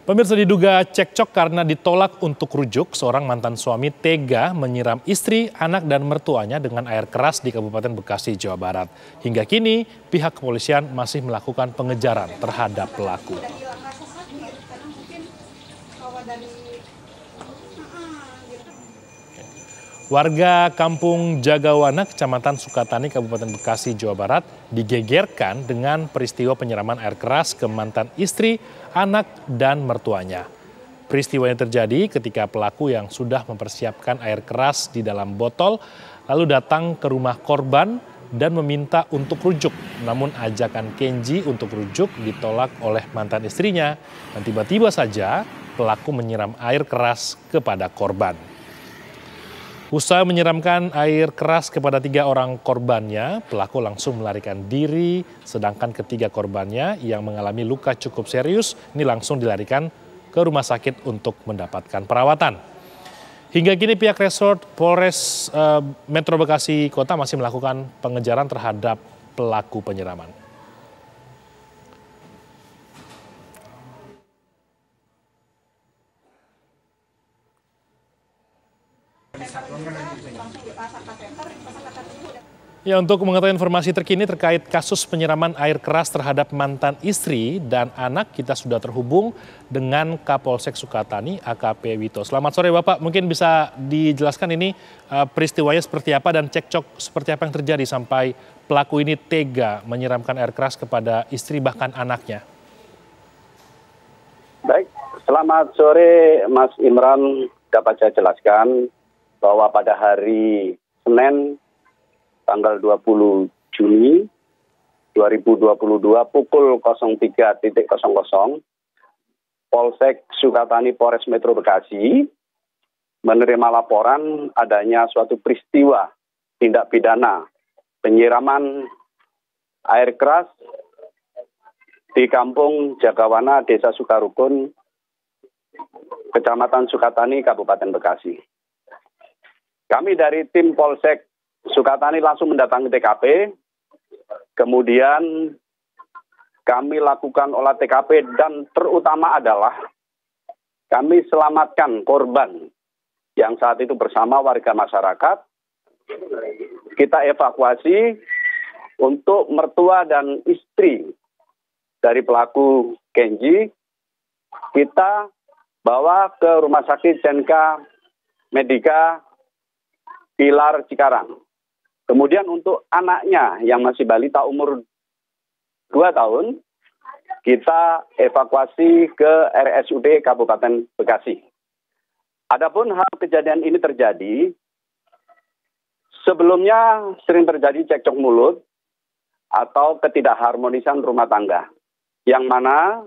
Pemirsa, diduga cekcok karena ditolak untuk rujuk, seorang mantan suami tega menyiram istri, anak dan mertuanya dengan air keras di Kabupaten Bekasi, Jawa Barat. Hingga kini pihak kepolisian masih melakukan pengejaran terhadap pelaku. Warga Kampung Jagawana, Kecamatan Sukatani, Kabupaten Bekasi, Jawa Barat, digegerkan dengan peristiwa penyiraman air keras ke mantan istri, anak, dan mertuanya. Peristiwa yang terjadi ketika pelaku yang sudah mempersiapkan air keras di dalam botol, lalu datang ke rumah korban dan meminta untuk rujuk. Namun ajakan Kenji untuk rujuk ditolak oleh mantan istrinya, dan tiba-tiba saja pelaku menyiram air keras kepada korban. Usai menyiramkan air keras kepada 3 orang korbannya, pelaku langsung melarikan diri, sedangkan ketiga korbannya yang mengalami luka cukup serius ini langsung dilarikan ke rumah sakit untuk mendapatkan perawatan. Hingga kini pihak Resort Polres Metro Bekasi Kota masih melakukan pengejaran terhadap pelaku penyiraman. Ya, untuk mengetahui informasi terkini terkait kasus penyiraman air keras terhadap mantan istri dan anak, kita sudah terhubung dengan Kapolsek Sukatani, AKP Wito. Selamat sore Bapak, mungkin bisa dijelaskan ini peristiwanya seperti apa dan cekcok seperti apa yang terjadi sampai pelaku ini tega menyiramkan air keras kepada istri bahkan anaknya. Baik, selamat sore Mas Imran. Dapat saya jelaskan bahwa pada hari Senin tanggal 20 Juni 2022 pukul 03.00 Polsek Sukatani Polres Metro Bekasi menerima laporan adanya suatu peristiwa tindak pidana penyiraman air keras di Kampung Jagawana, Desa Sukarukun, Kecamatan Sukatani, Kabupaten Bekasi. Kami dari tim Polsek Sukatani langsung mendatangi TKP, kemudian kami lakukan olah TKP dan terutama adalah kami selamatkan korban yang saat itu bersama warga masyarakat. Kita evakuasi untuk mertua dan istri dari pelaku Kenji, kita bawa ke Rumah Sakit Senka Medika Pilar Cikarang. Kemudian untuk anaknya yang masih balita umur 2 tahun, kita evakuasi ke RSUD Kabupaten Bekasi. Adapun hal kejadian ini terjadi, sebelumnya sering terjadi cekcok mulut atau ketidakharmonisan rumah tangga, yang mana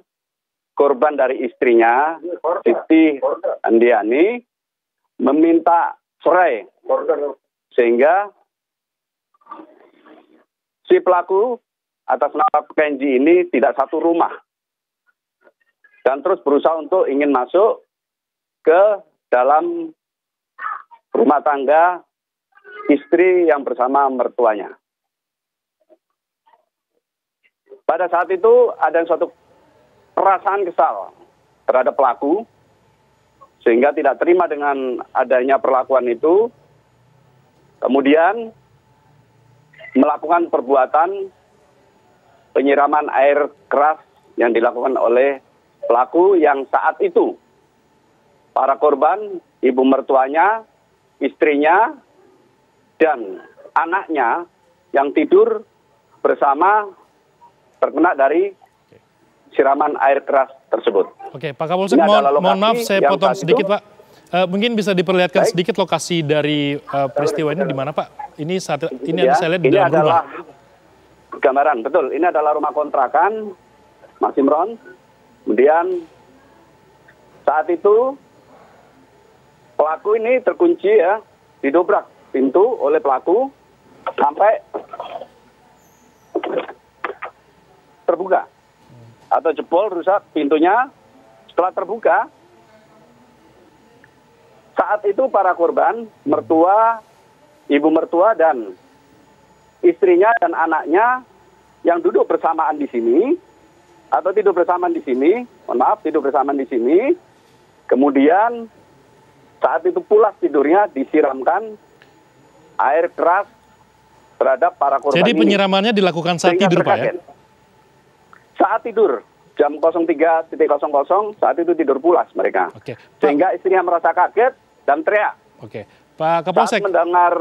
korban dari istrinya, Siti Andiani, meminta cerai, sehingga si pelaku atas nama Kenji ini tidak satu rumah dan terus berusaha untuk ingin masuk ke dalam rumah tangga istri yang bersama mertuanya. Pada saat itu ada suatu perasaan kesal terhadap pelaku sehingga tidak terima dengan adanya perlakuan itu, kemudian melakukan perbuatan penyiraman air keras yang dilakukan oleh pelaku yang saat itu para korban, ibu mertuanya, istrinya, dan anaknya yang tidur bersama terkena dari siraman air keras tersebut. Oke, Pak Kapolsek, mohon maaf saya potong sedikit Pak. Mungkin bisa diperlihatkan sedikit lokasi dari peristiwa ini di mana Pak? Ini saat ini ya, saya lihat di dalam rumah. Gambaran, betul. Ini adalah rumah kontrakan, Mas Imron. Kemudian saat itu pelaku ini terkunci ya, didobrak pintu oleh pelaku sampai terbuka atau jebol rusak pintunya. Setelah terbuka, saat itu para korban, mertua, ibu mertua dan istrinya dan anaknya yang duduk bersamaan di sini atau tidur bersama di sini, mohon maaf, tidur bersama di sini, kemudian saat itu pulas tidurnya disiramkan air keras terhadap para korban. Jadi penyiramannya dilakukan saat tidur, Pak ya? Saat tidur, jam 03.00 saat itu tidur pulas mereka. Oke, Pak. Sehingga istrinya merasa kaget dan teriak. Oke, Pak Kapolsek. Saat mendengar,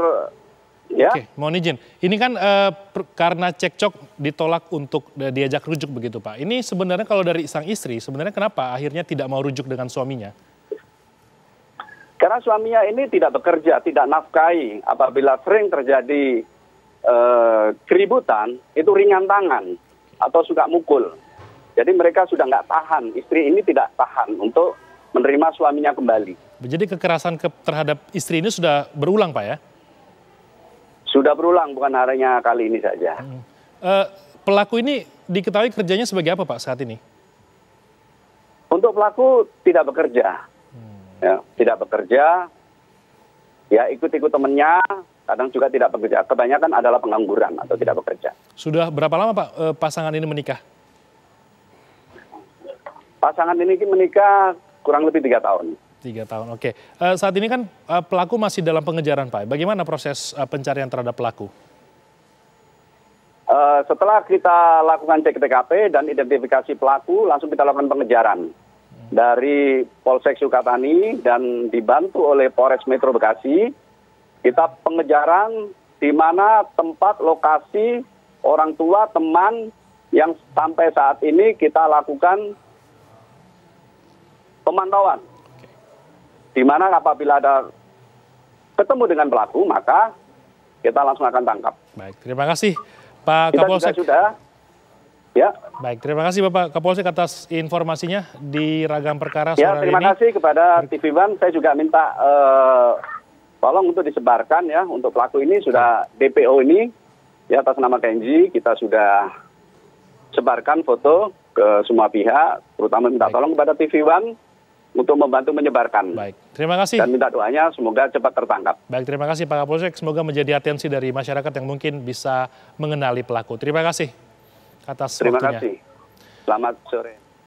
ya. Oke, mohon izin. Ini kan karena cekcok ditolak untuk diajak rujuk begitu, Pak. Ini sebenarnya kalau dari sang istri, sebenarnya kenapa akhirnya tidak mau rujuk dengan suaminya? Karena suaminya ini tidak bekerja, tidak nafkahi. Apabila sering terjadi keributan, itu ringan tangan atau suka mukul. Jadi mereka sudah nggak tahan, istri ini tidak tahan untuk menerima suaminya kembali. Jadi kekerasan terhadap istri ini sudah berulang, Pak ya? Sudah berulang, bukan hanya kali ini saja. Pelaku ini diketahui kerjanya sebagai apa, Pak, saat ini? Untuk pelaku tidak bekerja. Ya, tidak bekerja, ya ikut-ikut temannya, kadang juga tidak bekerja. Kebanyakan adalah pengangguran atau tidak bekerja. Sudah berapa lama, Pak, pasangan ini menikah? Pasangan ini menikah kurang lebih 3 tahun. 3 tahun, oke. Saat ini kan pelaku masih dalam pengejaran, Pak. Bagaimana proses pencarian terhadap pelaku? Setelah kita lakukan cek TKP dan identifikasi pelaku, langsung kita lakukan pengejaran. Dari Polsek Sukatani dan dibantu oleh Polres Metro Bekasi, kita pengejaran di mana tempat lokasi orang tua teman yang sampai saat ini kita lakukan pemantauan. Di mana apabila ada ketemu dengan pelaku, maka kita langsung akan tangkap. Baik, terima kasih Pak Kapolsek. Sudah. Ya. Baik, terima kasih Bapak Kapolsek atas informasinya di Ragam Perkara sore ini. Terima kasih kepada TV One. Saya juga minta tolong untuk disebarkan ya, untuk pelaku ini sudah DPO ini ya atas nama Kenji, kita sudah sebarkan foto ke semua pihak, terutama minta tolong kepada TV One untuk membantu menyebarkan. Baik, terima kasih. Dan minta doanya semoga cepat tertangkap. Baik, terima kasih Pak Kapolsek. Semoga menjadi atensi dari masyarakat yang mungkin bisa mengenali pelaku. Terima kasih atas waktunya. Terima kasih. Selamat sore.